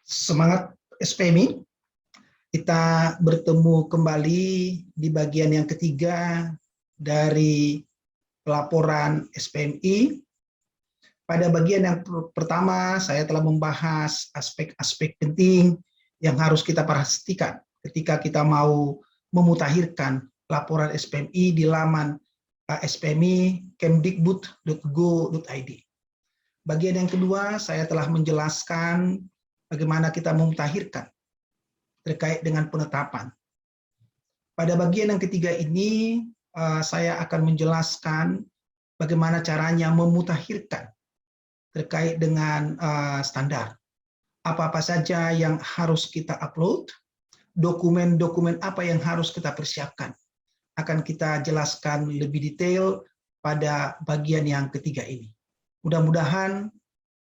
Semangat SPMI, kita bertemu kembali di bagian yang ketiga dari pelaporan SPMI. Pada bagian yang pertama, saya telah membahas aspek-aspek penting yang harus kita perhatikan ketika kita mau memutakhirkan laporan SPMI di laman spmi.kemdikbud.go.id. Bagian yang kedua, saya telah menjelaskan bagaimana kita memutakhirkan terkait dengan penetapan. Pada bagian yang ketiga ini, saya akan menjelaskan bagaimana caranya memutakhirkan terkait dengan standar. Apa-apa saja yang harus kita upload, dokumen-dokumen apa yang harus kita persiapkan. Akan kita jelaskan lebih detail pada bagian yang ketiga ini. Mudah-mudahan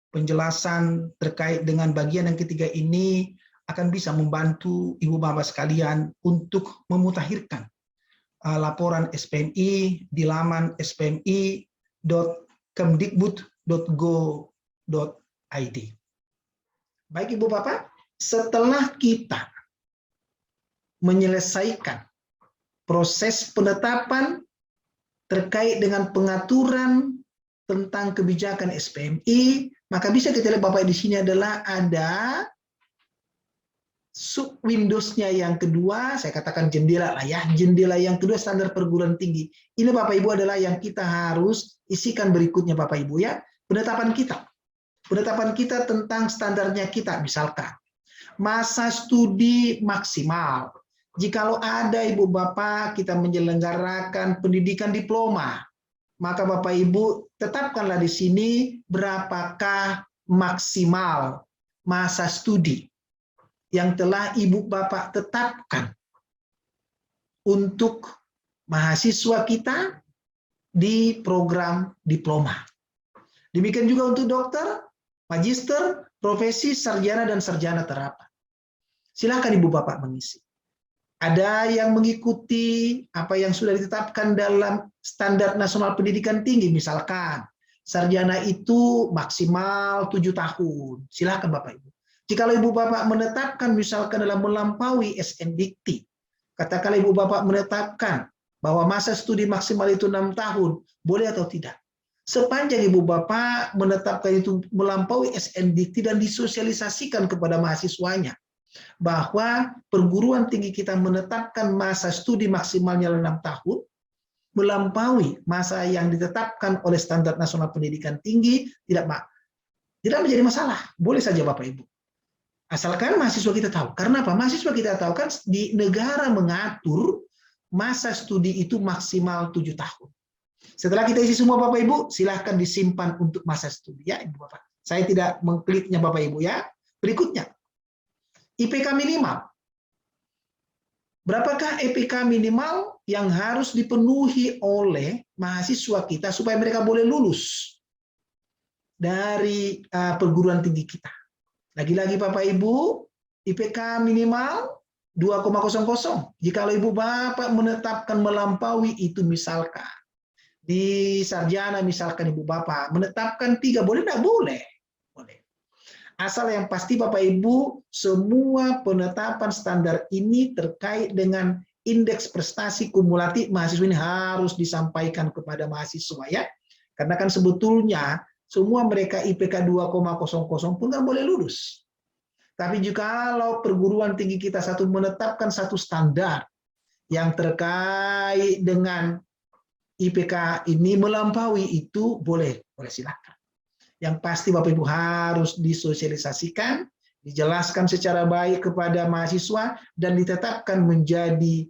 penjelasan terkait dengan bagian yang ketiga ini akan bisa membantu Ibu Bapak sekalian untuk memutakhirkan laporan SPMI di laman spmi.kemdikbud.go.id. Baik Ibu Bapak, setelah kita menyelesaikan proses penetapan terkait dengan pengaturan tentang kebijakan SPMI, maka bisa kita lihat Bapak di sini adalah ada sub Windows-nya yang kedua, saya katakan jendela lah ya, jendela yang kedua standar perguruan tinggi. Ini Bapak Ibu adalah yang kita harus isikan berikutnya Bapak Ibu ya, penetapan kita. Penetapan kita tentang standarnya kita, misalkan masa studi maksimal. Jikalau ada Ibu Bapak kita menyelenggarakan pendidikan diploma, maka Bapak Ibu tetapkanlah di sini berapakah maksimal masa studi yang telah Ibu Bapak tetapkan untuk mahasiswa kita di program diploma. Demikian juga untuk dokter, magister, profesi, sarjana, dan sarjana terapan. Silakan Ibu Bapak mengisi. Ada yang mengikuti apa yang sudah ditetapkan dalam standar nasional pendidikan tinggi, misalkan sarjana itu maksimal 7 tahun. Silakan Bapak Ibu. Jika Ibu Bapak menetapkan misalkan dalam melampaui SNDikti, katakanlah Ibu Bapak menetapkan bahwa masa studi maksimal itu 6 tahun, boleh atau tidak? Sepanjang Ibu Bapak menetapkan itu melampaui SNDikti dan disosialisasikan kepada mahasiswanya, bahwa perguruan tinggi kita menetapkan masa studi maksimalnya 6 tahun, melampaui masa yang ditetapkan oleh standar nasional pendidikan tinggi, tidak menjadi masalah. Boleh saja Bapak Ibu. Asalkan mahasiswa kita tahu. Karena apa? Mahasiswa kita tahu kan di negara mengatur masa studi itu maksimal 7 tahun. Setelah kita isi semua Bapak Ibu, silahkan disimpan untuk masa studi ya Ibu Bapak. Saya tidak mengkliknya Bapak Ibu ya. Berikutnya, IPK minimal. Berapakah IPK minimal yang harus dipenuhi oleh mahasiswa kita supaya mereka boleh lulus dari perguruan tinggi kita? Lagi-lagi Bapak Ibu, IPK minimal 2,00. Jika Ibu Bapak menetapkan melampaui itu, misalkan di sarjana misalkan Ibu Bapak menetapkan 3, boleh enggak? Boleh. Boleh. Asal yang pasti Bapak Ibu, semua penetapan standar ini terkait dengan indeks prestasi kumulatif mahasiswa ini harus disampaikan kepada mahasiswa ya. Karena kan sebetulnya semua mereka IPK 2,00 pun kan boleh lulus. Tapi jikalau perguruan tinggi kita satu menetapkan satu standar yang terkait dengan IPK ini melampaui itu, boleh silakan. Yang pasti Bapak Ibu harus disosialisasikan, dijelaskan secara baik kepada mahasiswa, dan ditetapkan menjadi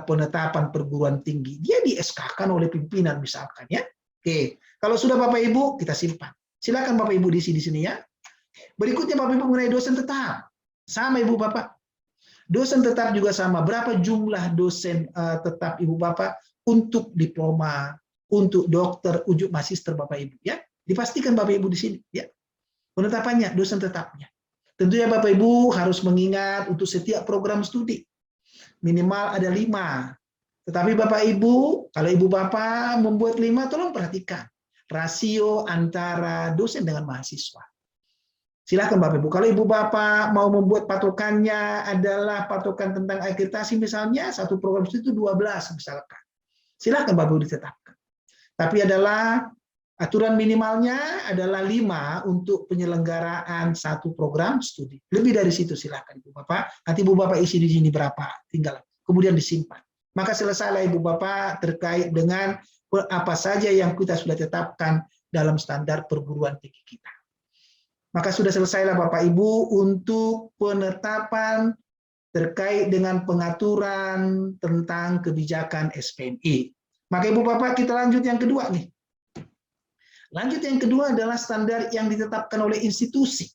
penetapan perguruan tinggi. Dia di SK-kan oleh pimpinan misalkan ya. Oke, kalau sudah Bapak Ibu kita simpan. Silakan Bapak Ibu diisi di sini ya. Berikutnya Bapak Ibu mengenai dosen tetap. Sama Ibu Bapak. Dosen tetap juga sama. Berapa jumlah dosen tetap Ibu Bapak untuk diploma, untuk dokter, ujuk magister Bapak Ibu ya. Dipastikan Bapak Ibu di sini ya. Penetapannya dosen tetapnya. Tentunya Bapak Ibu harus mengingat untuk setiap program studi minimal ada 5. Tetapi Bapak Ibu, kalau Ibu Bapak membuat 5, tolong perhatikan rasio antara dosen dengan mahasiswa. Silakan Bapak Ibu. Kalau Ibu Bapak mau membuat patokannya adalah patokan tentang akreditasi misalnya, satu program studi itu 12 misalkan. Silakan Bapak Ibu ditetapkan. Tapi adalah aturan minimalnya adalah 5 untuk penyelenggaraan satu program studi. Lebih dari situ silakan Ibu Bapak. Nanti Ibu Bapak isi di sini berapa, tinggal kemudian disimpan. Maka selesailah Ibu Bapak terkait dengan apa saja yang kita sudah tetapkan dalam standar perguruan tinggi kita. Maka sudah selesailah Bapak Ibu untuk penetapan terkait dengan pengaturan tentang kebijakan SPMI. Maka Ibu Bapak kita lanjut yang kedua nih. Lanjut yang kedua adalah standar yang ditetapkan oleh institusi.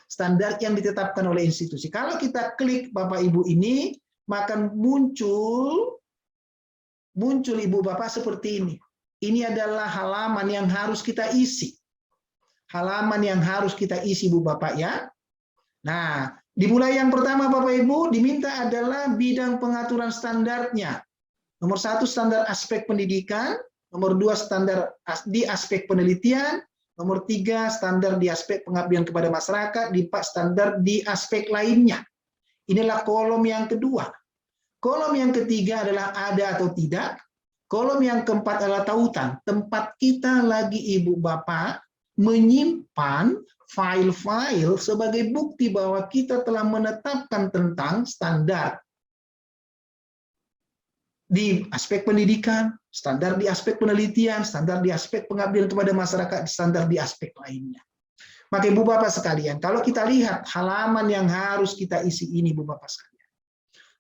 Standar yang ditetapkan oleh institusi. Kalau kita klik Bapak Ibu ini, maka muncul Ibu Bapak seperti ini. Ini adalah halaman yang harus kita isi. Halaman yang harus kita isi Bu Bapak ya. Nah, dimulai yang pertama Bapak Ibu diminta adalah bidang pengaturan standarnya. Nomor 1 standar aspek pendidikan, nomor 2 standar di aspek penelitian, nomor 3 standar di aspek pengabdian kepada masyarakat, 4 standar di aspek lainnya. Inilah kolom yang kedua. Kolom yang ketiga adalah ada atau tidak. Kolom yang keempat adalah tautan. Tempat kita lagi Ibu Bapak menyimpan file-file sebagai bukti bahwa kita telah menetapkan tentang standar di aspek pendidikan, standar di aspek penelitian, standar di aspek pengabdian kepada masyarakat, standar di aspek lainnya. Maka Ibu Bapak sekalian, kalau kita lihat halaman yang harus kita isi ini Ibu Bapak sekalian,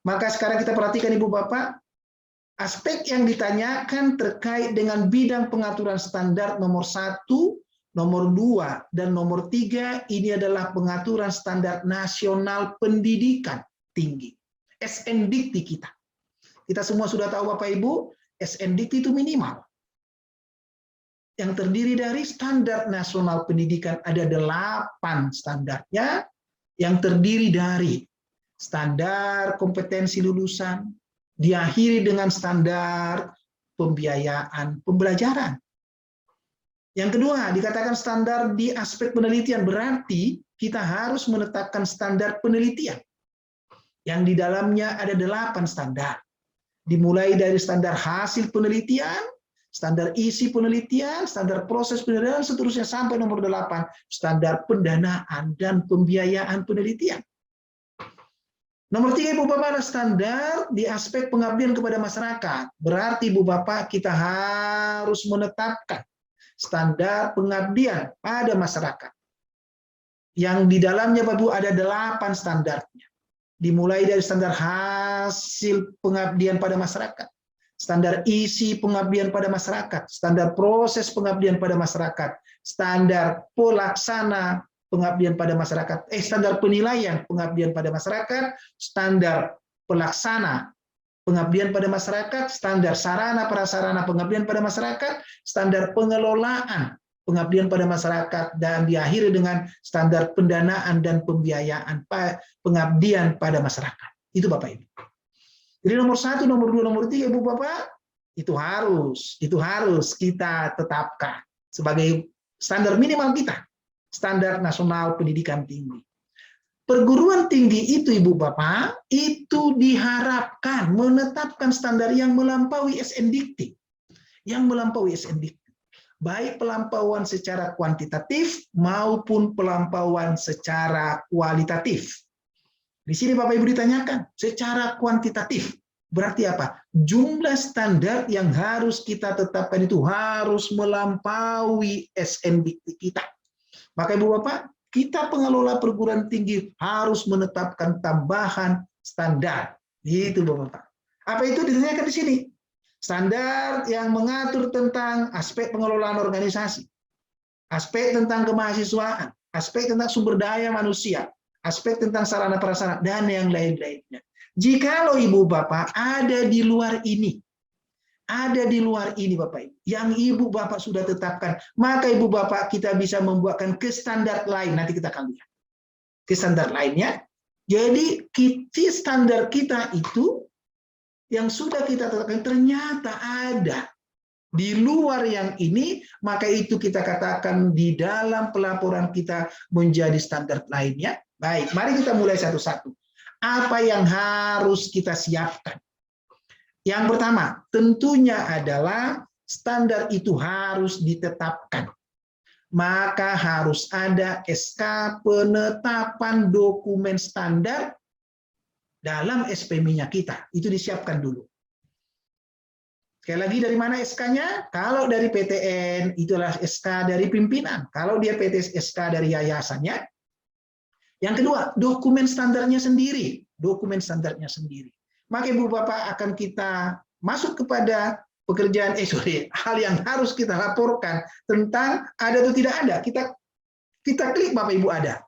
maka sekarang kita perhatikan Ibu Bapak, aspek yang ditanyakan terkait dengan bidang pengaturan standar nomor 1, nomor 2, dan nomor 3 ini adalah pengaturan standar nasional pendidikan tinggi. SNDIKT kita. Kita semua sudah tahu Bapak Ibu, SNDIKT itu minimal. Yang terdiri dari standar nasional pendidikan ada 8 standarnya, yang terdiri dari standar kompetensi lulusan, diakhiri dengan standar pembiayaan pembelajaran. Yang kedua, dikatakan standar di aspek penelitian, berarti kita harus menetapkan standar penelitian. Yang di dalamnya ada 8 standar. Dimulai dari standar hasil penelitian, standar isi penelitian, standar proses penelitian, seterusnya sampai nomor 8, standar pendanaan dan pembiayaan penelitian. Nomor 3 Ibu Bapak adalah standar di aspek pengabdian kepada masyarakat. Berarti Ibu Bapak kita harus menetapkan standar pengabdian pada masyarakat. Yang di dalamnya Bapak Ibu ada 8 standarnya. Dimulai dari standar hasil pengabdian pada masyarakat, standar isi pengabdian pada masyarakat, standar proses pengabdian pada masyarakat, standar pelaksana pengabdian pada masyarakat, standar penilaian pengabdian pada masyarakat, standar pelaksana pengabdian pada masyarakat, standar sarana prasarana pengabdian pada masyarakat, standar pengelolaan pengabdian pada masyarakat, dan diakhiri dengan standar pendanaan dan pembiayaan pengabdian pada masyarakat. Itu Bapak Ibu. Jadi nomor 1, nomor 2, nomor 3 Ibu Bapak itu harus kita tetapkan sebagai standar minimal kita, standar nasional pendidikan tinggi. Perguruan tinggi itu Ibu Bapak itu diharapkan menetapkan standar yang melampaui SNDIKT, baik pelampauan secara kuantitatif maupun pelampauan secara kualitatif. Di sini Bapak Ibu ditanyakan, secara kuantitatif berarti apa? Jumlah standar yang harus kita tetapkan itu harus melampaui SNDIKT kita. Maka Ibu Bapak, kita pengelola perguruan tinggi harus menetapkan tambahan standar. Itu Bapak. Apa itu ditanyakan di sini? Standar yang mengatur tentang aspek pengelolaan organisasi, aspek tentang kemahasiswaan, aspek tentang sumber daya manusia, aspek tentang sarana prasarana, dan yang lain-lainnya. Jikalau Ibu Bapak ada di luar ini Bapak Ibu, yang Ibu Bapak sudah tetapkan, maka Ibu Bapak kita bisa membuatkan ke standar lain, nanti kita akan lihat. Ke standar lainnya, jadi standar kita itu yang sudah kita tetapkan ternyata ada Di luar yang ini, maka itu kita katakan di dalam pelaporan kita menjadi standar lainnya. Baik, mari kita mulai satu-satu. Apa yang harus kita siapkan? Yang pertama, tentunya adalah standar itu harus ditetapkan. Maka harus ada SK penetapan dokumen standar dalam SPMI-nya kita. Itu disiapkan dulu. Sekali lagi, dari mana SK-nya? Kalau dari PTN, itulah SK dari pimpinan. Kalau dia PT SK dari yayasannya. Yang kedua, dokumen standarnya sendiri. Dokumen standarnya sendiri. Maka Ibu Bapak akan kita masuk kepada pekerjaan, hal yang harus kita laporkan tentang ada atau tidak ada. Kita klik Bapak Ibu ada.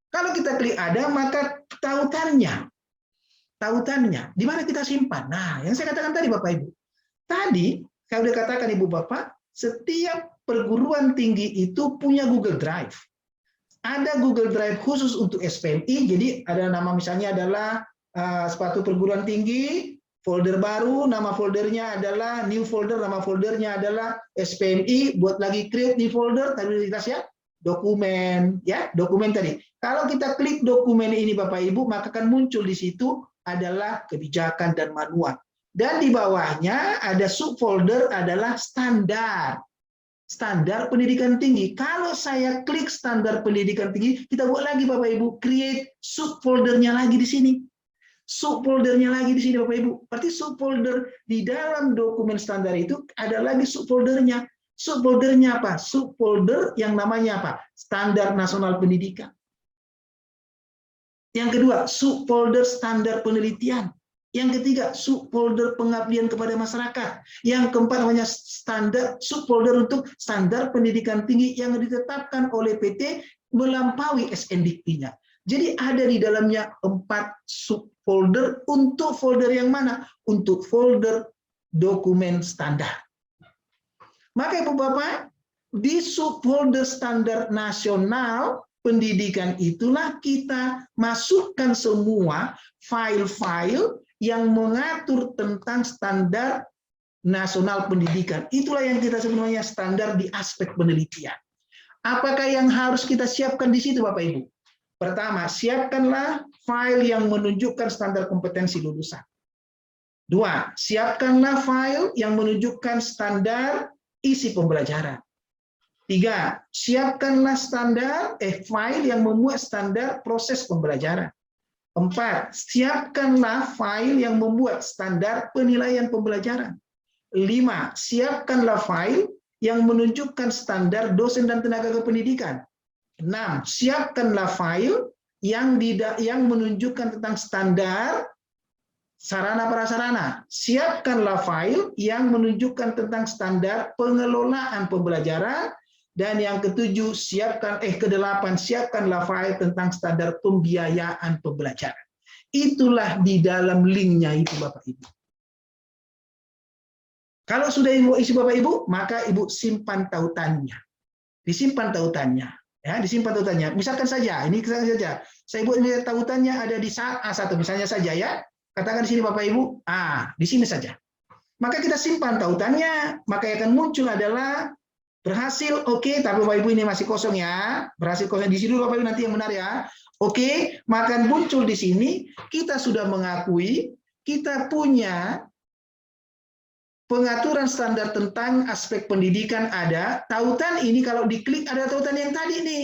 Kalau kita klik ada, maka tautannya. Di mana kita simpan? Nah, yang saya katakan tadi Bapak Ibu. Tadi, saya sudah katakan Ibu Bapak, setiap perguruan tinggi itu punya Google Drive. Ada Google Drive khusus untuk SPMI, jadi ada nama misalnya adalah sepatu perguruan tinggi, folder baru, nama foldernya adalah new folder, nama foldernya adalah SPMI, buat lagi create new folder, tadi ya, dokumen, ya, dokumen tadi. Kalau kita klik dokumen ini Bapak Ibu, maka akan muncul di situ adalah kebijakan dan manual. Dan di bawahnya ada subfolder adalah standar. Standar pendidikan tinggi. Kalau saya klik standar pendidikan tinggi, kita buat lagi Bapak Ibu, create subfoldernya lagi di sini. Subfoldernya lagi di sini Bapak Ibu. Berarti subfolder di dalam dokumen standar itu ada lagi subfoldernya. Subfoldernya apa? Subfolder yang namanya apa? Standar Nasional Pendidikan. Yang kedua, subfolder standar penelitian. Yang ketiga, subfolder pengabdian kepada masyarakat. Yang keempat namanya standar subfolder untuk standar pendidikan tinggi yang ditetapkan oleh PT melampaui SNDIK-nya. Jadi ada di dalamnya 4 subfolder. Untuk folder yang mana? Untuk folder dokumen standar. Maka Ibu Bapak, di subfolder standar nasional pendidikan itulah kita masukkan semua file-file yang mengatur tentang standar nasional pendidikan. Itulah yang kita sebenarnya standar di aspek penelitian. Apakah yang harus kita siapkan di situ Bapak Ibu? Pertama, siapkanlah file yang menunjukkan standar kompetensi lulusan. 2, siapkanlah file yang menunjukkan standar isi pembelajaran. 3, siapkanlah file yang memuat standar proses pembelajaran. 4, siapkanlah file yang membuat standar penilaian pembelajaran. 5, siapkanlah file yang menunjukkan standar dosen dan tenaga kependidikan. 6, siapkanlah file yang menunjukkan tentang standar sarana prasarana. Siapkanlah file yang menunjukkan tentang standar pengelolaan pembelajaran. Dan yang ketujuh, ke-8, siapkanlah file tentang standar pembiayaan pembelajaran. Itulah di dalam linknya itu Bapak Ibu. Kalau sudah Ibu isi Bapak Ibu, maka Ibu simpan tautannya. Disimpan tautannya. Ya, disimpan tautannya. Misalkan saja, ini saja. Saya buat tautannya ada di saat A1 misalnya saja ya. Katakan di sini Bapak Ibu, di sini saja. Maka kita simpan tautannya, maka yang akan muncul adalah berhasil, oke, tapi Bapak Ibu ini masih kosong ya. Berhasil kosong di sini dulu Bapak Ibu nanti yang benar ya. Oke, maka muncul di sini kita sudah mengakui kita punya pengaturan standar tentang aspek pendidikan ada. Tautan ini kalau diklik ada tautan yang tadi nih.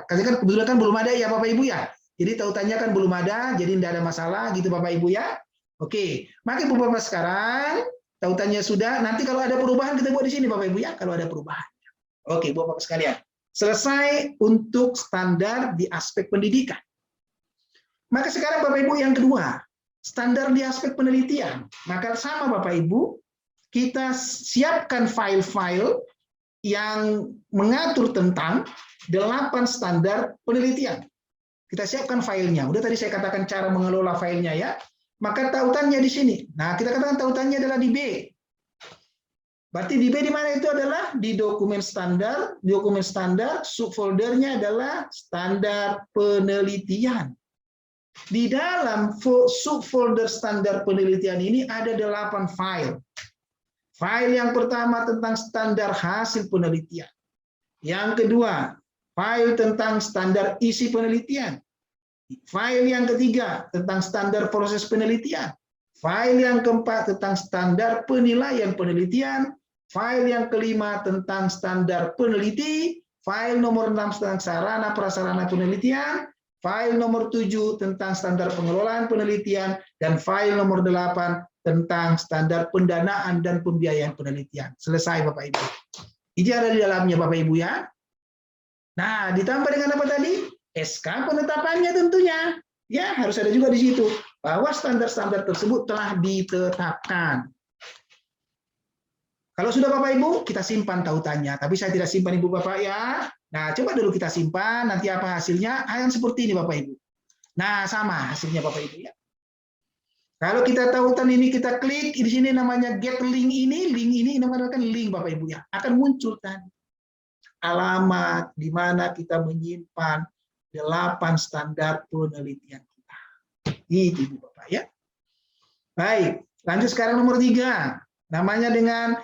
Kan kebetulan kan belum ada ya Bapak Ibu ya. Jadi tautannya kan belum ada, jadi tidak ada masalah gitu Bapak Ibu ya. Oke, maka Ibu Bapak sekarang tautannya sudah, nanti kalau ada perubahan kita buat di sini Bapak Ibu ya, kalau ada perubahan. Oke, Bapak sekalian. Selesai untuk standar di aspek pendidikan. Maka sekarang Bapak Ibu yang kedua, standar di aspek penelitian. Maka sama Bapak Ibu, kita siapkan file-file yang mengatur tentang 8 standar penelitian. Kita siapkan filenya. Udah tadi saya katakan cara mengelola filenya ya. Maka tautannya di sini. Nah, kita katakan tautannya adalah di B. Berarti di B di mana itu adalah di dokumen standar. Dokumen standar subfoldernya adalah standar penelitian. Di dalam subfolder standar penelitian ini ada 8 file. File yang pertama tentang standar hasil penelitian. Yang kedua, file tentang standar isi penelitian. File yang ketiga tentang standar proses penelitian. File yang keempat tentang standar penilaian penelitian. File yang kelima tentang standar peneliti. File nomor 6 tentang sarana prasarana penelitian. File nomor 7 tentang standar pengelolaan penelitian. Dan file nomor 8 tentang standar pendanaan dan pembiayaan penelitian. Selesai Bapak Ibu. Ini ada di dalamnya Bapak Ibu ya. Nah, ditambah dengan apa tadi? SK penetapannya tentunya. Ya, harus ada juga di situ bahwa standar-standar tersebut telah ditetapkan. Kalau sudah Bapak Ibu, kita simpan tautannya. Tapi saya tidak simpan Ibu Bapak ya. Nah, coba dulu kita simpan, nanti apa hasilnya? Yang seperti ini Bapak Ibu. Nah, sama hasilnya Bapak Ibu ya. Kalau kita tautan ini kita klik di sini namanya get link ini namanya link Bapak Ibu ya. Akan muncul tadi alamat di mana kita menyimpan 8 standar penelitian kita. Itu Ibu Bapak ya. Baik, lanjut sekarang nomor 3. Namanya dengan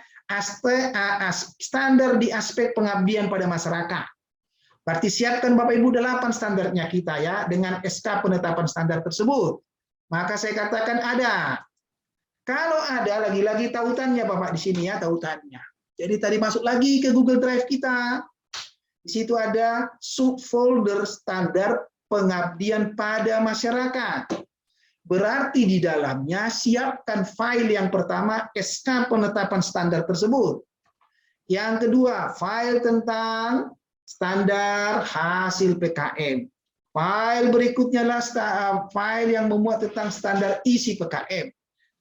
standar di aspek pengabdian pada masyarakat. Berarti siapkan Bapak Ibu 8 standarnya kita ya dengan SK penetapan standar tersebut. Maka saya katakan ada. Kalau ada lagi-lagi tautannya Bapak di sini ya, tautannya. Jadi tadi masuk lagi ke Google Drive kita. Di situ ada subfolder standar pengabdian pada masyarakat. Berarti di dalamnya siapkan file yang pertama SK penetapan standar tersebut. Yang kedua, file tentang standar hasil PKM. File berikutnya adalah file yang memuat tentang standar isi PKM.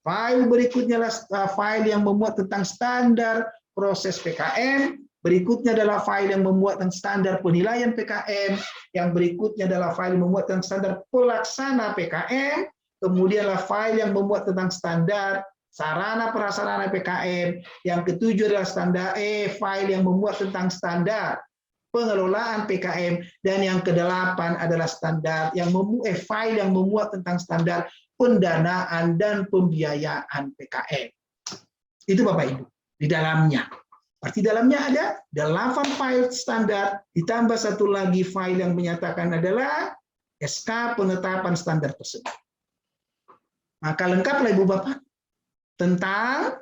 File berikutnya adalah file yang memuat tentang standar proses PKM. Berikutnya adalah file yang memuat tentang standar penilaian PKM. Yang berikutnya adalah file yang memuat tentang standar pelaksana PKM. Kemudian adalah file yang memuat tentang standar sarana prasarana PKM. Yang ketujuh adalah file yang memuat tentang standar pengelolaan PKM, dan yang ke-8 adalah standar yang file yang memuat tentang standar pendanaan dan pembiayaan PKM. Itu Bapak Ibu di dalamnya. Berarti dalamnya ada 8 file standar ditambah satu lagi file yang menyatakan adalah SK penetapan standar tersebut. Maka lengkaplah Ibu Bapak tentang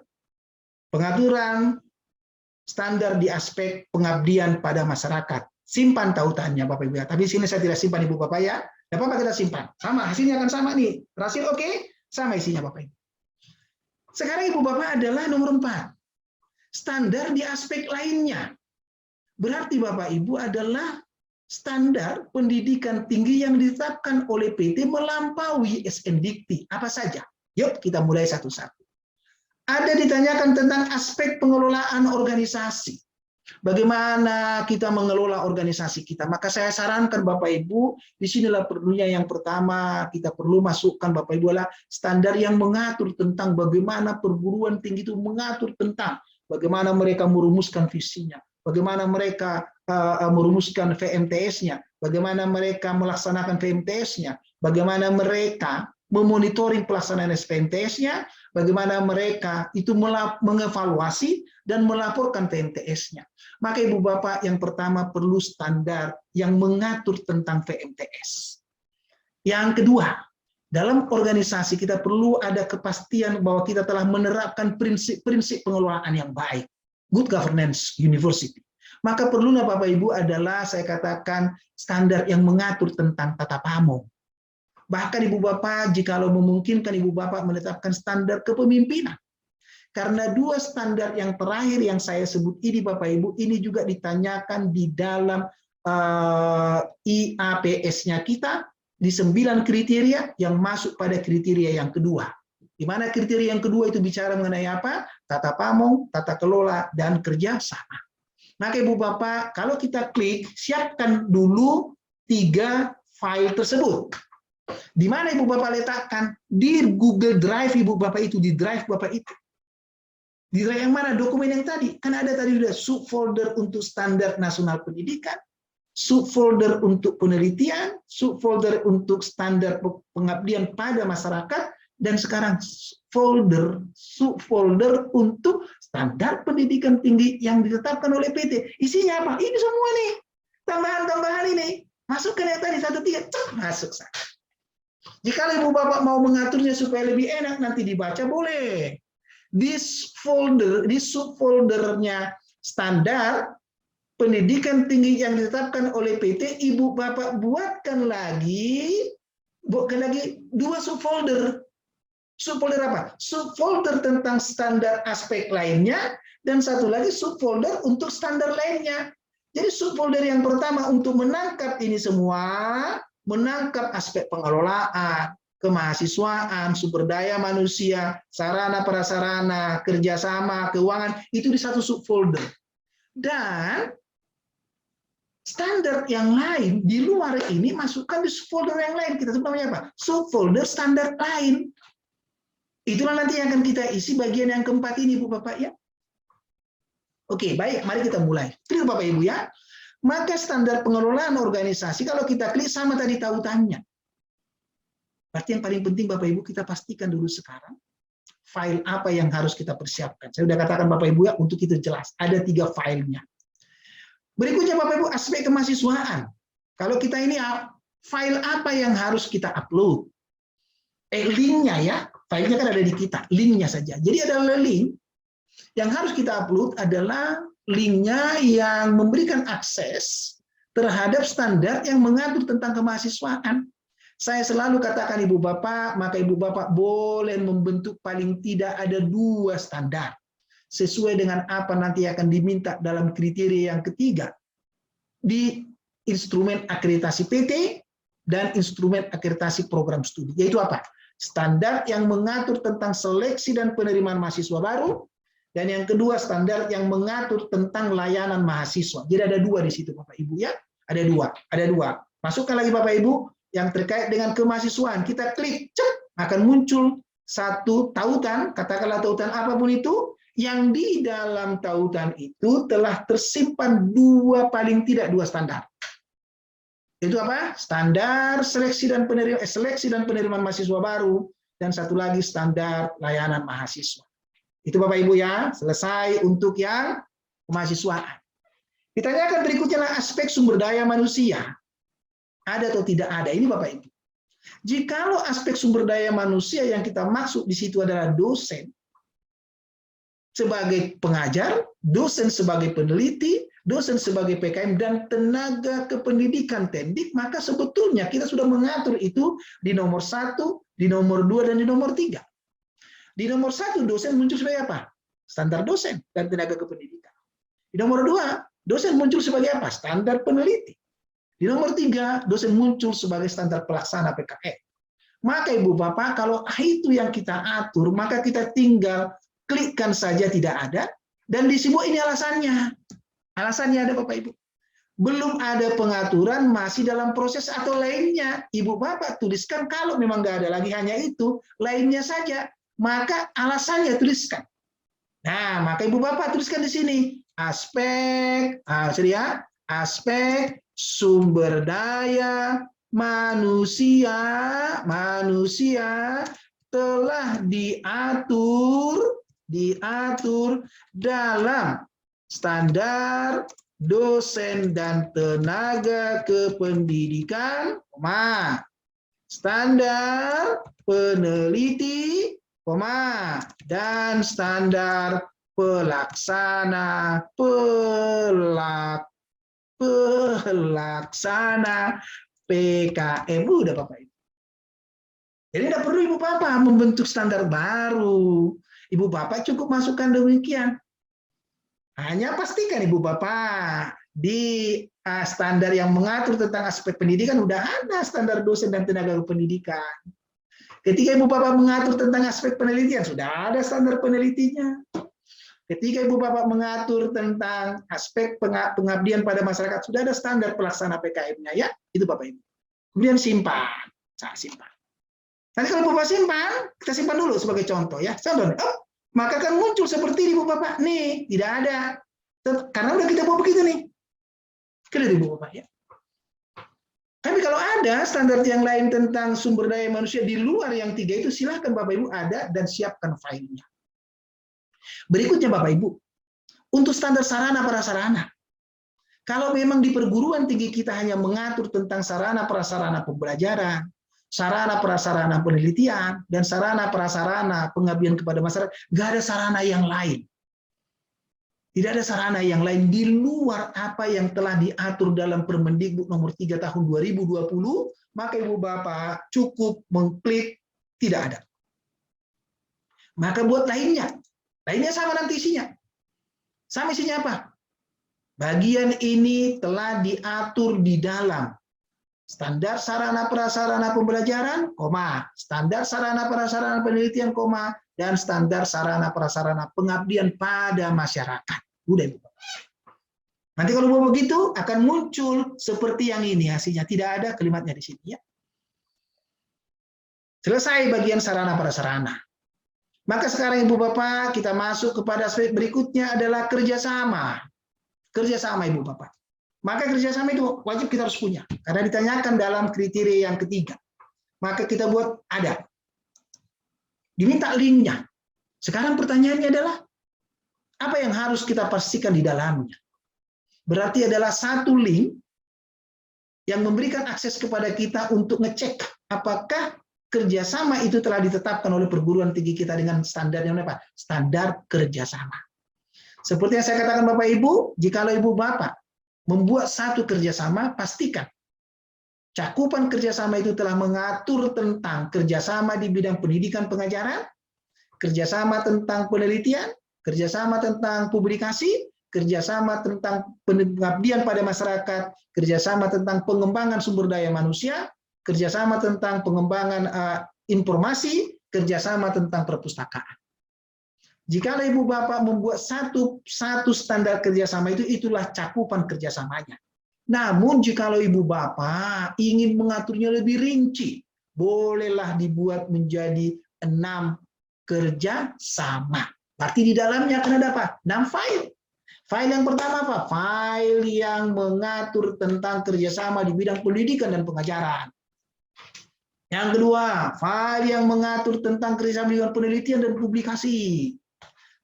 pengaturan standar di aspek pengabdian pada masyarakat. Simpan tautannya Bapak Ibu ya. Tapi sini saya tidak simpan Ibu Bapak ya. Tidak apa-apa kita simpan. Sama, hasilnya akan sama nih. Hasil oke, sama isinya Bapak Ibu. Sekarang Ibu Bapak adalah nomor 4. Standar di aspek lainnya. Berarti Bapak Ibu adalah standar pendidikan tinggi yang ditetapkan oleh PT melampaui SNDikti. Apa saja? Yuk kita mulai satu-satu. Ada ditanyakan tentang aspek pengelolaan organisasi. Bagaimana kita mengelola organisasi kita? Maka saya sarankan Bapak Ibu, disinilah perlunya yang pertama kita perlu masukkan Bapak Ibu adalah standar yang mengatur tentang bagaimana perguruan tinggi itu mengatur tentang bagaimana mereka merumuskan visinya, bagaimana mereka merumuskan VMTS-nya, bagaimana mereka melaksanakan VMTS-nya, bagaimana mereka memonitoring pelaksanaan VMTS-nya, bagaimana mereka itu mengevaluasi dan melaporkan VMTS-nya. Maka Ibu Bapak yang pertama perlu standar yang mengatur tentang VMTS. Yang kedua, dalam organisasi kita perlu ada kepastian bahwa kita telah menerapkan prinsip-prinsip pengelolaan yang baik. Good governance university. Maka perlulah Bapak Ibu adalah saya katakan standar yang mengatur tentang tata pamong. Bahkan Ibu Bapak, jikalau memungkinkan Ibu Bapak menetapkan standar kepemimpinan. Karena 2 standar yang terakhir yang saya sebut ini Bapak Ibu, ini juga ditanyakan di dalam IAPS-nya kita, di 9 kriteria yang masuk pada kriteria yang kedua. Di mana kriteria yang kedua itu bicara mengenai apa? Tata pamong, tata kelola, dan kerjasama. Maka Ibu Bapak, kalau kita klik, siapkan dulu 3 file tersebut. Di mana Ibu Bapak letakkan? Di Google Drive Ibu Bapak itu, di drive Bapak itu. Di drive yang mana? Dokumen yang tadi. Kan ada tadi sudah subfolder untuk standar nasional pendidikan, subfolder untuk penelitian, subfolder untuk standar pengabdian pada masyarakat, Dan sekarang subfolder untuk standar pendidikan tinggi yang ditetapkan oleh PT. Isinya apa? Ini semua nih. Tambahan-tambahan ini. Masukkan yang tadi 1.3, masuk sana. Jika ibu bapak mau mengaturnya supaya lebih enak, nanti dibaca boleh. Di subfoldernya standar pendidikan tinggi yang ditetapkan oleh PT, ibu bapak buatkan lagi 2 subfolder. Subfolder apa? Subfolder tentang standar aspek lainnya, dan satu lagi subfolder untuk standar lainnya. Jadi subfolder yang pertama untuk menangkap ini semua, menangkap aspek pengelolaan, kemahasiswaan, sumber daya manusia, sarana prasarana, kerjasama, keuangan, itu di satu subfolder. Dan standar yang lain di luar ini masukkan di subfolder yang lain. Kita sebut namanya apa? Subfolder standar lain. Itulah nanti yang akan kita isi bagian yang keempat ini, Bu Bapak ya. Oke, baik, mari kita mulai. Clear Bapak Ibu ya. Maka standar pengelolaan organisasi, kalau kita klik sama tadi tautannya. Berarti yang paling penting Bapak Ibu kita pastikan dulu sekarang file apa yang harus kita persiapkan. Saya sudah katakan Bapak Ibu ya, untuk itu jelas. Ada 3 filenya. Berikutnya Bapak Ibu, aspek kemahasiswaan. Kalau kita ini file apa yang harus kita upload? Linknya ya, filenya kan ada di kita, linknya saja. Jadi ada link yang harus kita upload adalah linknya yang memberikan akses terhadap standar yang mengatur tentang kemahasiswaan. Saya selalu katakan Ibu Bapak, maka Ibu Bapak boleh membentuk paling tidak ada 2 standar. Sesuai dengan apa nanti akan diminta dalam kriteria yang ketiga. Di instrumen akreditasi PT dan instrumen akreditasi program studi. Yaitu apa? Standar yang mengatur tentang seleksi dan penerimaan mahasiswa baru, dan yang kedua standar yang mengatur tentang layanan mahasiswa. Jadi ada 2 di situ Bapak Ibu ya, ada 2. Masukkan lagi Bapak Ibu yang terkait dengan kemahasiswaan. Kita klik, akan muncul satu tautan, katakanlah tautan apapun itu, yang di dalam tautan itu telah tersimpan 2 paling tidak 2 standar. Itu apa? Standar seleksi dan penerimaan mahasiswa baru, dan satu lagi standar layanan mahasiswa. Itu Bapak Ibu ya, selesai untuk yang kemahasiswaan. Ditanyakan berikutnya adalah aspek sumber daya manusia. Ada atau tidak ada? Ini Bapak Ibu. Jikalau aspek sumber daya manusia yang kita maksud di situ adalah dosen sebagai pengajar, dosen sebagai peneliti, dosen sebagai PKM, dan tenaga kependidikan teknik, maka sebetulnya kita sudah mengatur itu di nomor 1, di nomor 2, dan di nomor 3. Di nomor 1, dosen muncul sebagai apa? Standar dosen dan tenaga kependidikan. Di nomor 2, dosen muncul sebagai apa? Standar peneliti. Di nomor 3, dosen muncul sebagai standar pelaksana PKM. Maka Ibu Bapak, kalau itu yang kita atur, maka kita tinggal klikkan saja tidak ada, dan di sini ini alasannya. Alasannya ada Bapak Ibu. Belum ada pengaturan, masih dalam proses atau lainnya. Ibu Bapak tuliskan kalau memang nggak ada lagi hanya itu, lainnya saja. Maka alasannya tuliskan. Nah, maka Ibu Bapak tuliskan di sini. Aspek, aspek sumber daya manusia telah diatur dalam standar dosen dan tenaga kependidikan, standar peneliti, dan standar pelaksana PKM. Udah Bapak Ibu. Jadi tidak perlu Ibu Bapak membentuk standar baru. Ibu Bapak cukup masukkan demikian. Hanya pastikan Ibu Bapak di standar yang mengatur tentang aspek pendidikan sudah ada standar dosen dan tenaga pendidikan. Ketika Ibu Bapak mengatur tentang aspek penelitian sudah ada standar penelitinya. Ketika Ibu Bapak mengatur tentang aspek pengabdian pada masyarakat sudah ada standar pelaksana PKM-nya ya. Itu Bapak Ibu. Kemudian simpan. Simpan. Nanti kalau Bapak simpan, kita simpan dulu sebagai contoh ya. Contoh. Maka kan muncul seperti ini Ibu Bapak. Nih, tidak ada. Karena udah kita buat begitu nih. Clear Ibu Bapak ya. Tapi kalau ada standar yang lain tentang sumber daya manusia di luar yang 3 itu, silahkan Bapak Ibu ada dan siapkan filenya. Berikutnya Bapak Ibu, untuk standar sarana prasarana. Kalau memang di perguruan tinggi kita hanya mengatur tentang sarana prasarana pembelajaran, sarana prasarana penelitian, dan sarana prasarana pengabdian kepada masyarakat, nggak ada sarana yang lain. Tidak ada sarana yang lain di luar apa yang telah diatur dalam Permendikbud nomor 3 tahun 2020, maka Ibu Bapak cukup mengklik tidak ada. Maka buat lainnya. Lainnya sama nanti isinya. Sama isinya apa? Bagian ini telah diatur di dalam standar sarana prasarana pembelajaran, standar sarana prasarana penelitian, dan standar sarana prasarana pengabdian pada masyarakat. Udah Ibu. Nanti kalau mau begitu akan muncul seperti yang ini hasilnya. Tidak ada kalimatnya di sini ya. Selesai bagian sarana prasarana. Maka sekarang Ibu Bapak kita masuk kepada aspek berikutnya adalah kerjasama. Kerjasama Ibu Bapak. Maka kerjasama itu wajib kita harus punya. Karena ditanyakan dalam kriteria yang ketiga. Maka kita buat ada. Diminta linknya. Sekarang pertanyaannya adalah, apa yang harus kita pastikan di dalamnya? Berarti adalah satu link yang memberikan akses kepada kita untuk ngecek apakah kerjasama itu telah ditetapkan oleh perguruan tinggi kita dengan standar yang apa? Standar kerjasama. Seperti yang saya katakan Bapak Ibu, jikalau Ibu Bapak membuat satu kerjasama, pastikan cakupan kerjasama itu telah mengatur tentang kerjasama di bidang pendidikan pengajaran, kerjasama tentang penelitian, kerjasama tentang publikasi, kerjasama tentang pengabdian pada masyarakat, kerjasama tentang pengembangan sumber daya manusia, kerjasama tentang pengembangan informasi, kerjasama tentang perpustakaan. Jika Ibu Bapak membuat satu standar kerjasama itu, itulah cakupan kerjasamanya. Namun jika Ibu Bapak ingin mengaturnya lebih rinci, bolehlah dibuat menjadi 6 kerjasama. Berarti di dalamnya akan ada apa? 6 file. File yang pertama apa? File yang mengatur tentang kerjasama di bidang pendidikan dan pengajaran. Yang kedua, file yang mengatur tentang kerjasama di bidang penelitian dan publikasi.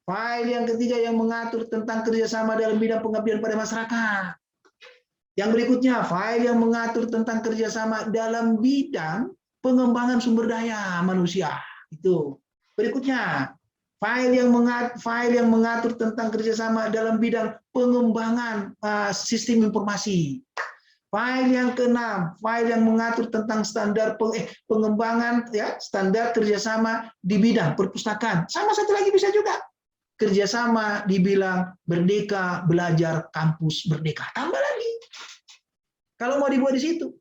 File yang ketiga yang mengatur tentang kerjasama dalam bidang pengabdian pada masyarakat. Yang berikutnya, file yang mengatur tentang kerjasama dalam bidang pengembangan sumber daya manusia. Itu. Berikutnya, file yang mengatur tentang kerjasama dalam bidang pengembangan sistem informasi. File yang keenam, file yang mengatur tentang standar pengembangan standar kerjasama di bidang perpustakaan. Sama satu lagi bisa juga kerjasama di bidang Merdeka Belajar Kampus Merdeka. Tambah lagi. Kalau mau dibuat di situ.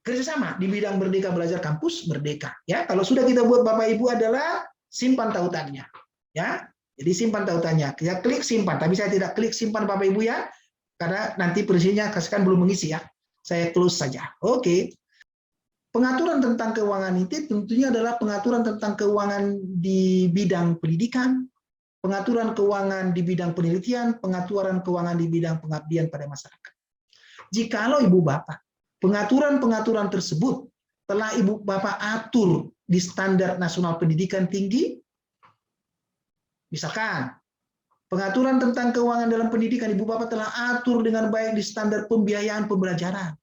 Kerjasama di bidang Merdeka Belajar Kampus Merdeka. Ya, kalau sudah kita buat Bapak Ibu adalah simpan tautannya. Ya, jadi simpan tautannya. Kita klik simpan. Tapi saya tidak klik simpan Bapak Ibu ya, karena nanti presisinya kan belum mengisi ya. Saya close saja. Oke. Pengaturan tentang keuangan itu tentunya adalah pengaturan tentang keuangan di bidang pendidikan, pengaturan keuangan di bidang penelitian, pengaturan keuangan di bidang pengabdian pada masyarakat. Jikalau Ibu Bapak pengaturan-pengaturan tersebut telah Ibu Bapak atur di standar nasional pendidikan tinggi, misalkan pengaturan tentang keuangan dalam pendidikan Ibu Bapak telah atur dengan baik di standar pembiayaan pembelajaran.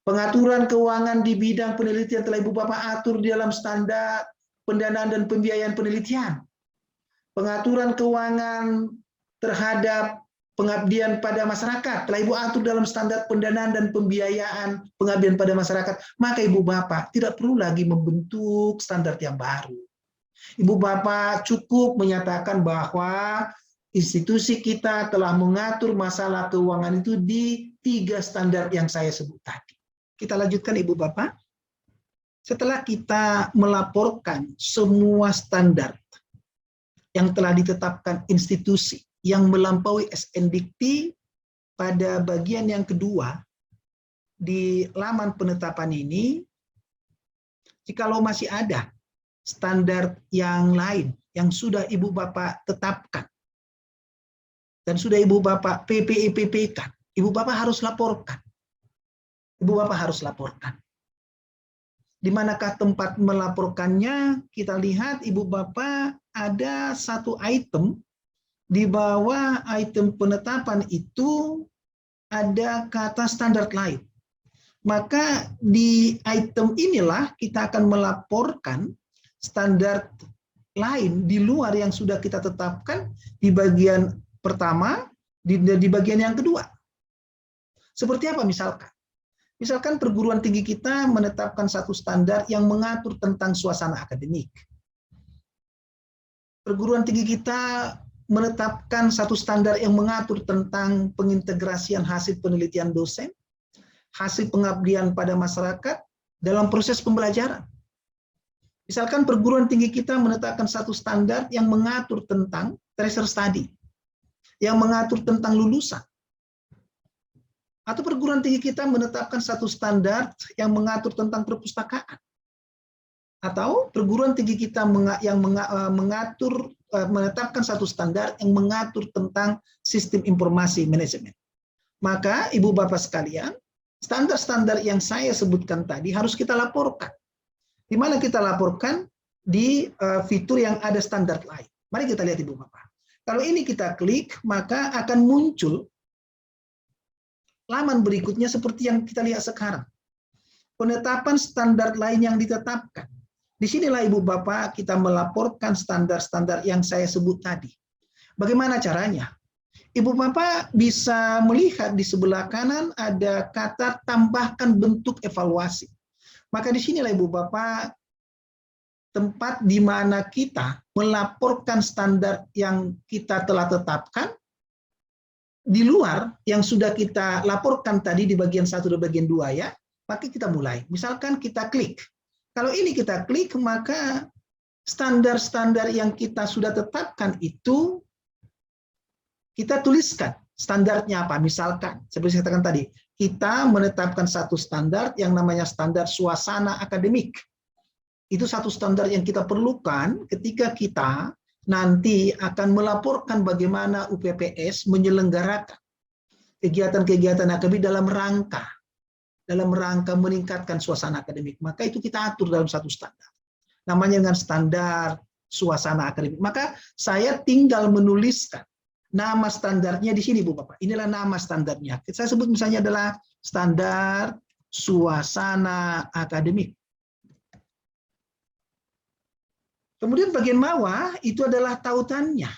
Pengaturan keuangan di bidang penelitian telah Ibu Bapak atur di dalam standar pendanaan dan pembiayaan penelitian. Pengaturan keuangan terhadap pengabdian pada masyarakat telah Ibu atur dalam standar pendanaan dan pembiayaan pengabdian pada masyarakat, maka Ibu Bapak tidak perlu lagi membentuk standar yang baru. Ibu Bapak cukup menyatakan bahwa institusi kita telah mengatur masalah keuangan itu di 3 standar yang saya sebut tadi. Kita lanjutkan Ibu Bapak. Setelah kita melaporkan semua standar yang telah ditetapkan institusi yang melampaui SNDikti pada bagian yang kedua di laman penetapan ini, jikalau masih ada standar yang lain yang sudah Ibu Bapak tetapkan dan sudah Ibu Bapak PPE-PP-kan, Ibu Bapak harus laporkan. Ibu Bapak harus laporkan. Di manakah tempat melaporkannya? Kita lihat Ibu Bapak ada satu item, di bawah item penetapan itu ada kata standar lain. Maka di item inilah kita akan melaporkan standar lain di luar yang sudah kita tetapkan di bagian pertama, di bagian yang kedua. Seperti apa misalkan? Misalkan perguruan tinggi kita menetapkan satu standar yang mengatur tentang suasana akademik. Perguruan tinggi kita menetapkan satu standar yang mengatur tentang pengintegrasian hasil penelitian dosen, hasil pengabdian pada masyarakat dalam proses pembelajaran. Misalkan perguruan tinggi kita menetapkan satu standar yang mengatur tentang tracer study, yang mengatur tentang lulusan. Atau perguruan tinggi kita menetapkan satu standar yang mengatur tentang perpustakaan. Atau perguruan tinggi kita menetapkan satu standar yang mengatur tentang sistem informasi manajemen. Maka Ibu Bapak sekalian, standar-standar yang saya sebutkan tadi harus kita laporkan. Di mana kita laporkan? Di fitur yang ada standar lain. Mari kita lihat Ibu Bapak. Kalau ini kita klik, maka akan muncul laman berikutnya seperti yang kita lihat sekarang. Penetapan standar lain yang ditetapkan. Disinilah Ibu Bapak kita melaporkan standar-standar yang saya sebut tadi. Bagaimana caranya? Ibu Bapak bisa melihat di sebelah kanan ada kata tambahkan bentuk evaluasi. Maka disinilah Ibu Bapak tempat di mana kita melaporkan standar yang kita telah tetapkan di luar yang sudah kita laporkan tadi di bagian 1 dan bagian 2 ya, maka kita mulai. Misalkan kita klik. Kalau ini kita klik, maka standar-standar yang kita sudah tetapkan itu kita tuliskan standarnya apa. Misalkan, seperti saya katakan tadi, kita menetapkan satu standar yang namanya standar suasana akademik. Itu satu standar yang kita perlukan ketika kita nanti akan melaporkan bagaimana UPPS menyelenggarakan kegiatan-kegiatan akademik dalam rangka meningkatkan suasana akademik. Maka itu kita atur dalam satu standar. Namanya dengan standar suasana akademik. Maka saya tinggal menuliskan nama standarnya di sini, Bu Bapak. Inilah nama standarnya. Saya sebut misalnya adalah standar suasana akademik. Kemudian bagian bawah itu adalah tautannya.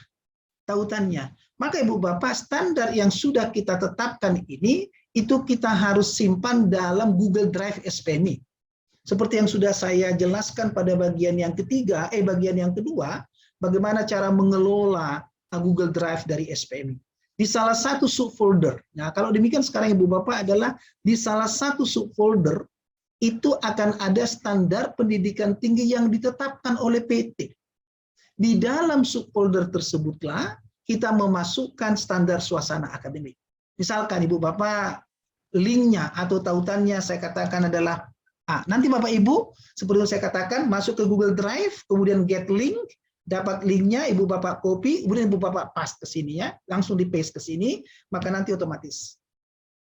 Maka Ibu Bapak, standar yang sudah kita tetapkan ini, itu kita harus simpan dalam Google Drive SPMI. Seperti yang sudah saya jelaskan pada bagian yang bagian yang kedua, bagaimana cara mengelola Google Drive dari SPMI. Di salah satu subfolder. Nah, kalau demikian sekarang Ibu Bapak adalah di salah satu subfolder itu akan ada standar pendidikan tinggi yang ditetapkan oleh PT. Di dalam subfolder tersebutlah kita memasukkan standar suasana akademik. Misalkan Ibu Bapak, linknya atau tautannya saya katakan adalah A. Nanti Bapak Ibu, seperti yang saya katakan, masuk ke Google Drive, kemudian get link, dapat linknya, Ibu Bapak copy, kemudian Ibu Bapak paste ke sini ya, langsung di paste ke sini, maka nanti otomatis.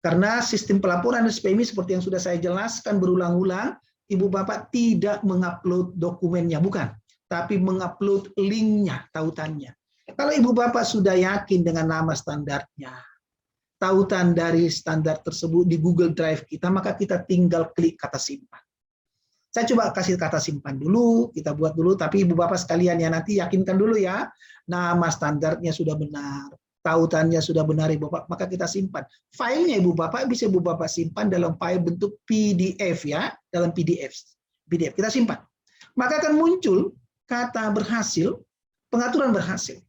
Karena sistem pelaporan SPMI seperti yang sudah saya jelaskan berulang-ulang, Ibu Bapak tidak mengupload dokumennya, bukan, tapi mengupload linknya, tautannya. Kalau Ibu Bapak sudah yakin dengan nama standarnya, tautan dari standar tersebut di Google Drive kita, maka kita tinggal klik kata simpan. Saya coba kasih kata simpan dulu, kita buat dulu, tapi Ibu Bapak sekalian ya nanti yakinkan dulu ya, nama standarnya sudah benar. Tautannya sudah benar Ibu Bapak, maka kita simpan. Filenya Ibu Bapak bisa Ibu Bapak simpan dalam file bentuk PDF ya, dalam PDF kita simpan. Maka akan muncul kata berhasil, pengaturan berhasil.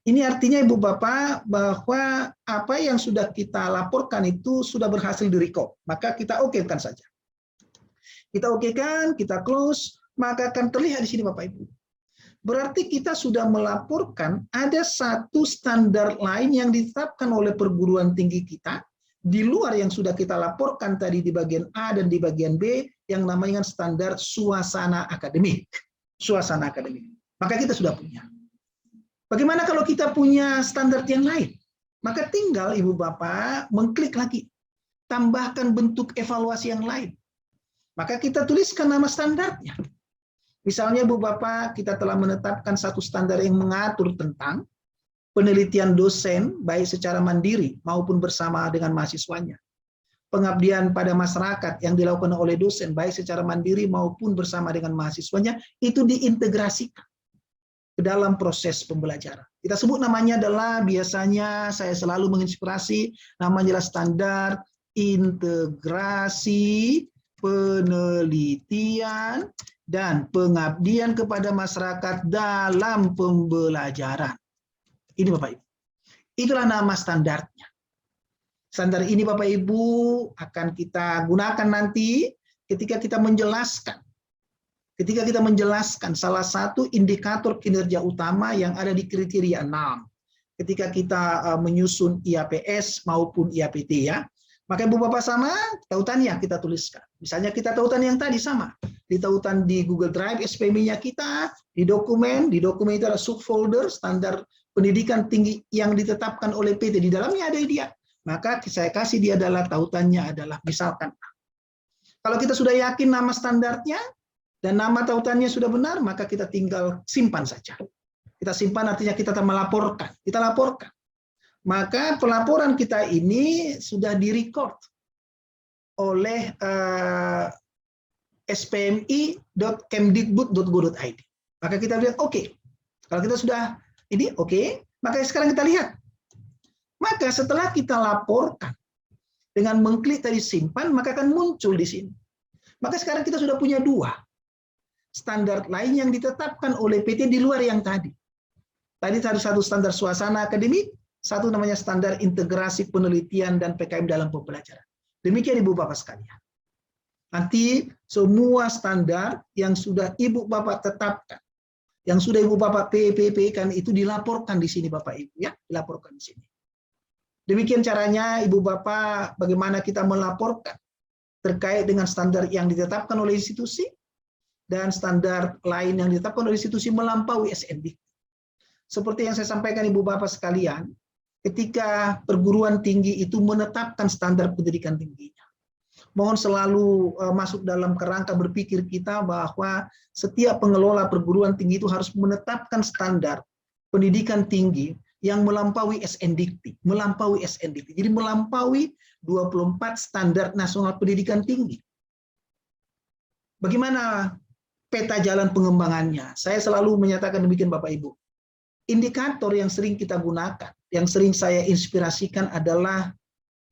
Ini artinya Ibu Bapak bahwa apa yang sudah kita laporkan itu sudah berhasil direcord. Maka kita oke-kan saja. Kita oke-kan, kita close, maka akan terlihat di sini Bapak Ibu. Berarti kita sudah melaporkan ada satu standar lain yang ditetapkan oleh perguruan tinggi kita di luar yang sudah kita laporkan tadi di bagian A dan di bagian B yang namanya standar suasana akademik. Suasana akademik. Maka kita sudah punya. Bagaimana kalau kita punya standar yang lain? Maka tinggal Ibu Bapak mengklik lagi, tambahkan bentuk evaluasi yang lain. Maka kita tuliskan nama standarnya. Misalnya Bu Bapak, kita telah menetapkan satu standar yang mengatur tentang penelitian dosen baik secara mandiri maupun bersama dengan mahasiswanya. Pengabdian pada masyarakat yang dilakukan oleh dosen baik secara mandiri maupun bersama dengan mahasiswanya itu diintegrasikan ke dalam proses pembelajaran. Kita sebut namanya adalah, biasanya saya selalu menginspirasi, namanya adalah standar integrasi penelitian dan pengabdian kepada masyarakat dalam pembelajaran. Ini Bapak Ibu. Itulah nama standarnya. Standar ini Bapak Ibu akan kita gunakan nanti ketika kita menjelaskan. Ketika kita menjelaskan salah satu indikator kinerja utama yang ada di kriteria 6. Ketika kita menyusun IAPS maupun IAPT ya. Maka Ibu Bapak sama tautannya kita tuliskan. Misalnya kita tautan yang tadi sama. Di tautan di Google Drive SPM-nya kita, di dokumen itu ada subfolder standar pendidikan tinggi yang ditetapkan oleh PT. Di dalamnya ada dia. Maka saya kasih dia adalah tautannya adalah misalkan. Kalau kita sudah yakin nama standarnya dan nama tautannya sudah benar, maka kita tinggal simpan saja. Kita simpan artinya kita melaporkan. Kita laporkan. Maka pelaporan kita ini sudah direcord oleh spmi.kemdikbud.go.id. Maka kita lihat oke. Kalau kita sudah ini oke, maka sekarang kita lihat. Maka setelah kita laporkan dengan mengklik tadi simpan, maka akan muncul di sini. Maka sekarang kita sudah punya 2 standar lain yang ditetapkan oleh PT di luar yang tadi. Tadi satu standar suasana akademik, satu namanya standar integrasi penelitian dan PKM dalam pembelajaran. Demikian Ibu Bapak sekalian. Nanti semua standar yang sudah Ibu Bapak tetapkan, yang sudah Ibu Bapak PPP kan itu dilaporkan di sini Bapak Ibu ya, dilaporkan di sini. Demikian caranya Ibu Bapak bagaimana kita melaporkan terkait dengan standar yang ditetapkan oleh institusi dan standar lain yang ditetapkan oleh institusi melampaui SNDikti. Seperti yang saya sampaikan Ibu Bapak sekalian, ketika perguruan tinggi itu menetapkan standar pendidikan tingginya. Mohon selalu masuk dalam kerangka berpikir kita bahwa setiap pengelola perguruan tinggi itu harus menetapkan standar pendidikan tinggi yang melampaui SNDikti, Jadi melampaui 24 standar nasional pendidikan tinggi. Bagaimana peta jalan pengembangannya? Saya selalu menyatakan demikian Bapak Ibu. Indikator yang sering kita gunakan, yang sering saya inspirasikan adalah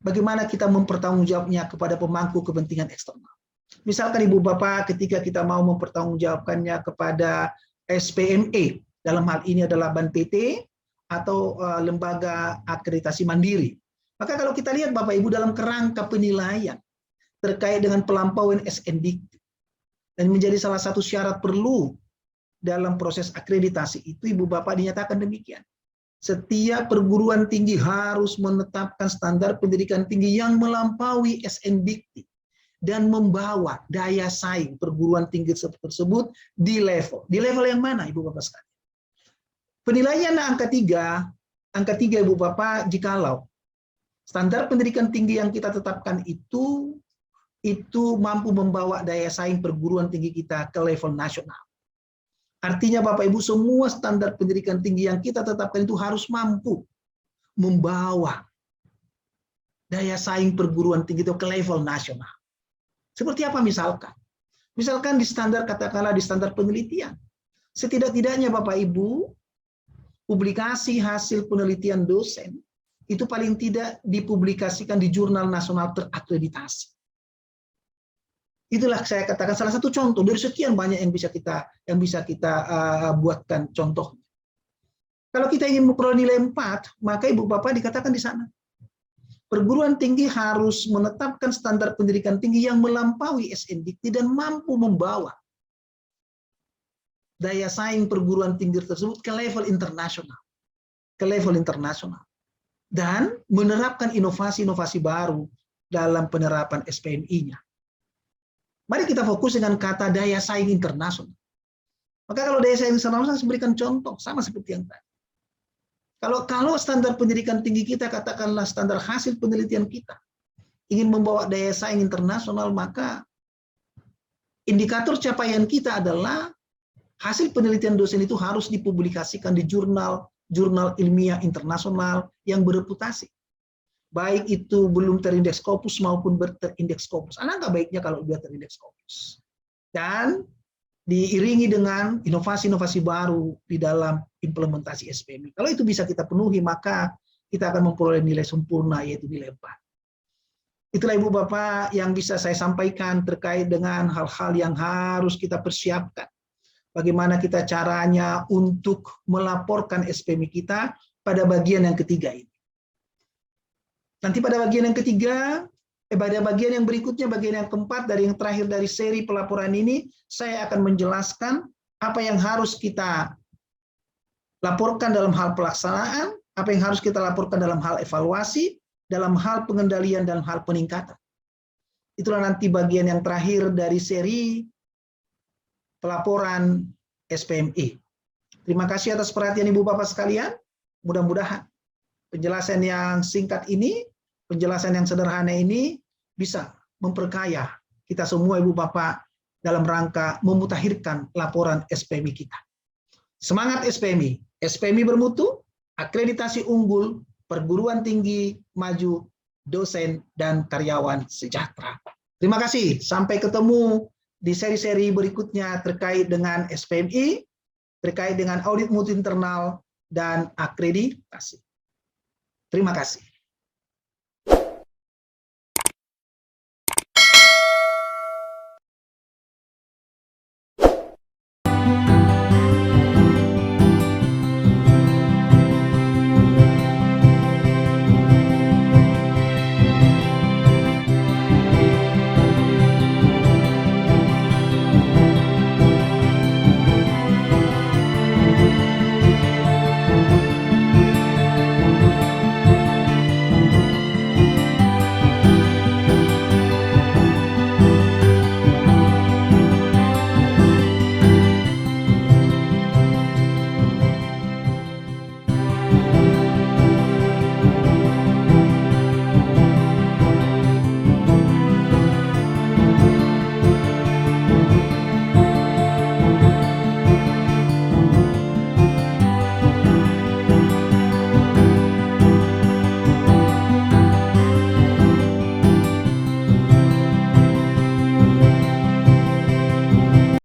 bagaimana kita mempertanggungjawabnya kepada pemangku kepentingan eksternal. Misalkan Ibu Bapak ketika kita mau mempertanggungjawabkannya kepada SPME, dalam hal ini adalah BAN PT, atau lembaga akreditasi mandiri. Maka kalau kita lihat Bapak Ibu dalam kerangka penilaian terkait dengan pelampauan SNDikti dan menjadi salah satu syarat perlu dalam proses akreditasi itu Ibu Bapak dinyatakan demikian. Setiap perguruan tinggi harus menetapkan standar pendidikan tinggi yang melampaui SNDikti dan membawa daya saing perguruan tinggi tersebut di level. Di level yang mana Ibu Bapak sekalian? Penilaian angka 3 Ibu Bapak, jikalau standar pendidikan tinggi yang kita tetapkan itu mampu membawa daya saing perguruan tinggi kita ke level nasional. Artinya Bapak Ibu, semua standar pendidikan tinggi yang kita tetapkan itu harus mampu membawa daya saing perguruan tinggi itu ke level nasional. Seperti apa misalkan? Misalkan di standar, katakanlah di standar penelitian. Setidak-tidaknya Bapak Ibu, publikasi hasil penelitian dosen itu paling tidak dipublikasikan di jurnal nasional terakreditasi. Itulah saya katakan salah satu contoh dari sekian banyak yang bisa kita buatkan contoh. Kalau kita ingin memperoleh nilai 4, maka Ibu Bapak dikatakan di sana. Perguruan tinggi harus menetapkan standar pendidikan tinggi yang melampaui SNDikti dan mampu membawa daya saing perguruan tinggi tersebut ke level internasional. Dan menerapkan inovasi-inovasi baru dalam penerapan SPMI-nya. Mari kita fokus dengan kata daya saing internasional. Maka kalau daya saing internasional saya berikan contoh sama seperti yang tadi. Kalau standar pendidikan tinggi kita, katakanlah standar hasil penelitian kita, ingin membawa daya saing internasional, maka indikator capaian kita adalah hasil penelitian dosen itu harus dipublikasikan di jurnal ilmiah internasional yang bereputasi. Baik itu belum terindeks Scopus maupun berterindeks Scopus. Alangkah baiknya kalau sudah terindeks Scopus. Dan diiringi dengan inovasi-inovasi baru di dalam implementasi SPMI. Kalau itu bisa kita penuhi, maka kita akan memperoleh nilai sempurna, yaitu nilai 4. Itulah Ibu Bapak yang bisa saya sampaikan terkait dengan hal-hal yang harus kita persiapkan. Bagaimana kita caranya untuk melaporkan SPMI kita pada bagian yang ketiga ini. Nanti pada bagian yang ketiga, pada bagian yang berikutnya, bagian yang keempat dari yang terakhir dari seri pelaporan ini, saya akan menjelaskan apa yang harus kita laporkan dalam hal pelaksanaan, apa yang harus kita laporkan dalam hal evaluasi, dalam hal pengendalian, dan hal peningkatan. Itulah nanti bagian yang terakhir dari seri pelaporan SPMI. Terima kasih atas perhatian Ibu Bapak sekalian. Mudah-mudahan penjelasan yang singkat ini, penjelasan yang sederhana ini bisa memperkaya kita semua Ibu Bapak dalam rangka memutakhirkan laporan SPMI kita. Semangat SPMI, SPMI bermutu, akreditasi unggul, perguruan tinggi maju, dosen dan karyawan sejahtera. Terima kasih, sampai ketemu di seri-seri berikutnya terkait dengan SPMI, terkait dengan audit mutu internal dan akreditasi. Terima kasih.